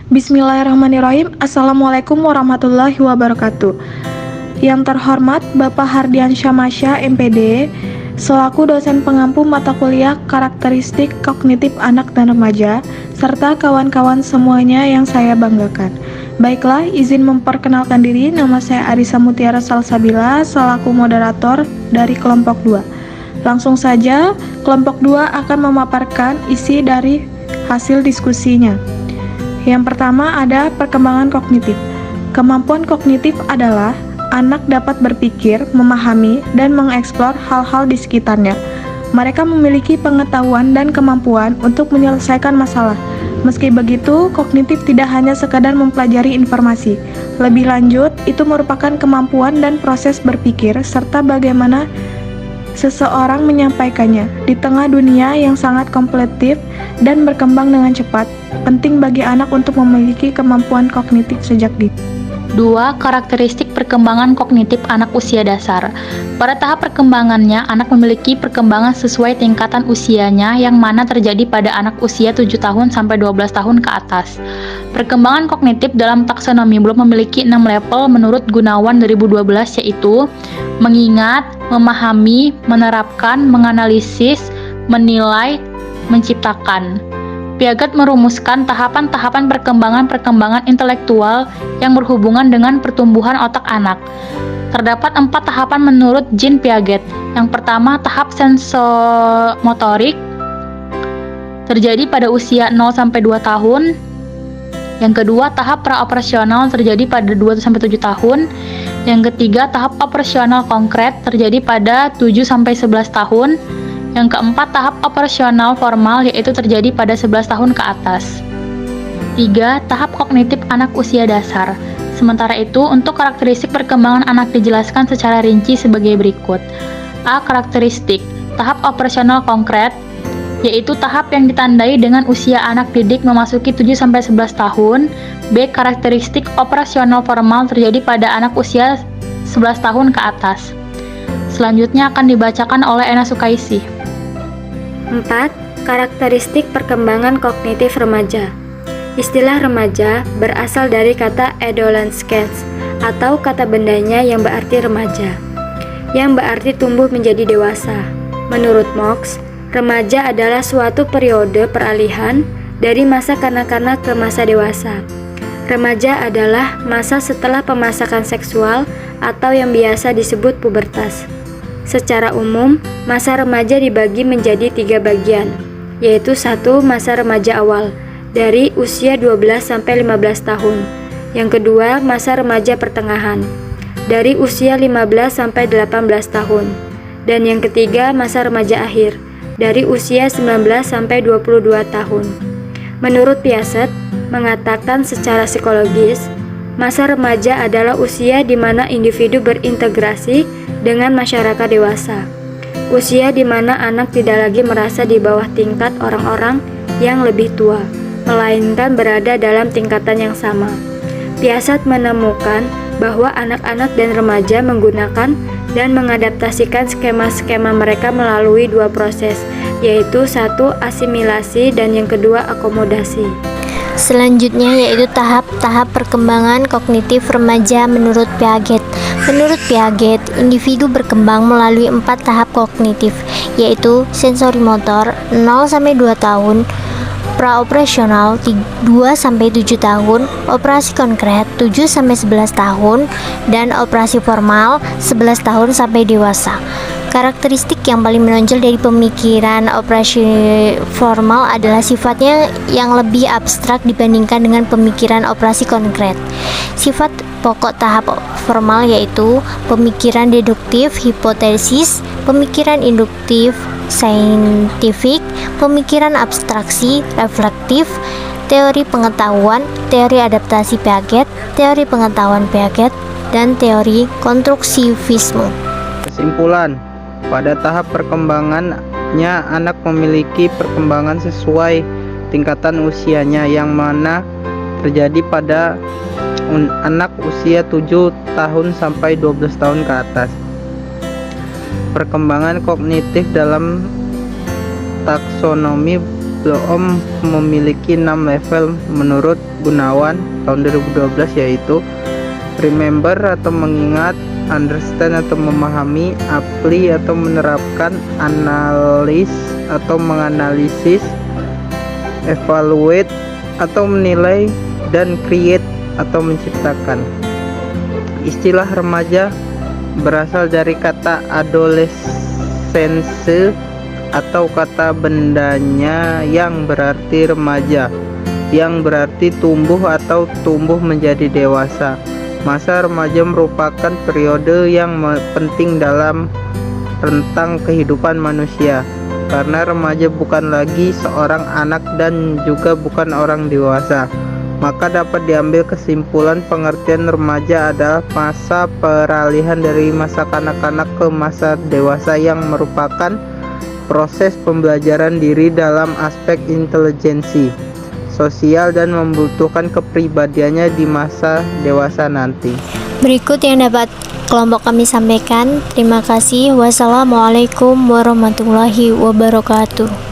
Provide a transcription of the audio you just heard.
Bismillahirrahmanirrahim. Assalamualaikum warahmatullahi wabarakatuh. Yang terhormat Bapak Hardiansyah Masya, MPD, selaku dosen pengampu mata kuliah karakteristik kognitif anak dan remaja, serta kawan-kawan semuanya yang saya banggakan. Baiklah, izin memperkenalkan diri, nama saya Arisa Mutiara Salsabila, selaku moderator dari kelompok 2. Langsung saja, kelompok 2 akan memaparkan isi dari hasil diskusinya. Yang pertama ada perkembangan kognitif. Kemampuan kognitif adalah anak dapat berpikir, memahami, dan mengeksplor hal-hal di sekitarnya. Mereka memiliki pengetahuan dan kemampuan untuk menyelesaikan masalah. Meski begitu, kognitif tidak hanya sekadar mempelajari informasi. Lebih lanjut, itu merupakan kemampuan dan proses berpikir serta bagaimana seseorang menyampaikannya. Di tengah dunia yang sangat kompetitif dan berkembang dengan cepat, penting bagi anak untuk memiliki kemampuan kognitif sejak dini. 2. Karakteristik perkembangan kognitif anak usia dasar. Pada tahap perkembangannya, anak memiliki perkembangan sesuai tingkatan usianya yang mana terjadi pada anak usia 7 tahun sampai 12 tahun ke atas. Perkembangan kognitif dalam taksonomi belum memiliki 6 level menurut Gunawan 2012, yaitu mengingat, memahami, menerapkan, menganalisis, menilai, menciptakan. Piaget merumuskan tahapan-tahapan perkembangan intelektual yang berhubungan dengan pertumbuhan otak anak. Terdapat 4 tahapan menurut Jean Piaget. Yang pertama, tahap sensomotorik terjadi pada usia 0-2 tahun. Yang kedua, tahap praoperasional terjadi pada 2-7 tahun. Yang ketiga, tahap operasional konkret terjadi pada 7-11 tahun. Yang keempat, tahap operasional formal, yaitu terjadi pada 11 tahun ke atas. 3. Tahap kognitif anak usia dasar. Sementara itu, untuk karakteristik perkembangan anak dijelaskan secara rinci sebagai berikut. A. Karakteristik tahap operasional konkret, yaitu tahap yang ditandai dengan usia anak didik memasuki 7-11 tahun. B. Karakteristik operasional formal terjadi pada anak usia 11 tahun ke atas. Selanjutnya akan dibacakan oleh Ena Sukaisi. 4. Karakteristik perkembangan kognitif remaja. Istilah remaja berasal dari kata adolescence atau kata bendanya yang berarti remaja, yang berarti tumbuh menjadi dewasa. Menurut Marx, remaja adalah suatu periode peralihan dari masa kanak-kanak ke masa dewasa. Remaja adalah masa setelah pemasakan seksual atau yang biasa disebut pubertas. Secara umum, masa remaja dibagi menjadi 3 bagian, yaitu 1. Masa remaja awal, dari usia 12-15 tahun. Yang kedua, masa remaja pertengahan, dari usia 15-18 tahun. Dan yang ketiga, masa remaja akhir, dari usia 19-22 tahun. Menurut Piaget, mengatakan secara psikologis, masa remaja adalah usia di mana individu berintegrasi dengan masyarakat dewasa. Usia di mana anak tidak lagi merasa di bawah tingkat orang-orang yang lebih tua, melainkan berada dalam tingkatan yang sama. Piaget menemukan bahwa anak-anak dan remaja menggunakan dan mengadaptasikan skema-skema mereka melalui 2 proses, yaitu 1. Asimilasi dan yang kedua akomodasi. Selanjutnya yaitu tahap-tahap perkembangan kognitif remaja menurut Piaget. Menurut Piaget, individu berkembang melalui 4 tahap kognitif, yaitu sensorimotor 0-2 tahun, praoperasional 2-7 tahun, operasi konkret 7-11 tahun, dan operasi formal 11 tahun sampai dewasa. Karakteristik yang paling menonjol dari pemikiran operasi formal adalah sifatnya yang lebih abstrak dibandingkan dengan pemikiran operasi konkret. Sifat pokok tahap formal yaitu pemikiran deduktif, hipotesis, pemikiran induktif, saintifik, pemikiran abstraksi, reflektif, teori pengetahuan, teori adaptasi Piaget, teori pengetahuan Piaget, dan teori konstruktivisme. Kesimpulan, pada tahap perkembangannya anak memiliki perkembangan sesuai tingkatan usianya yang mana terjadi pada anak usia 7 tahun sampai 12 tahun ke atas. Perkembangan kognitif dalam taksonomi Bloom memiliki 6 level menurut Gunawan tahun 2012, yaitu remember atau mengingat, understand atau memahami, apply atau menerapkan, analyze atau menganalisis, evaluate atau menilai, dan create atau menciptakan. Istilah remaja berasal dari kata adolescence atau kata bendanya yang berarti remaja, yang berarti tumbuh atau tumbuh menjadi dewasa. Masa remaja merupakan periode yang penting dalam rentang kehidupan manusia, karena remaja bukan lagi seorang anak dan juga bukan orang dewasa. Maka dapat diambil kesimpulan pengertian remaja adalah masa peralihan dari masa kanak-kanak ke masa dewasa yang merupakan proses pembelajaran diri dalam aspek intelijensi sosial dan membutuhkan kepribadiannya di masa dewasa nanti. Berikut yang dapat kelompok kami sampaikan. Terima kasih. Wassalamualaikum warahmatullahi wabarakatuh.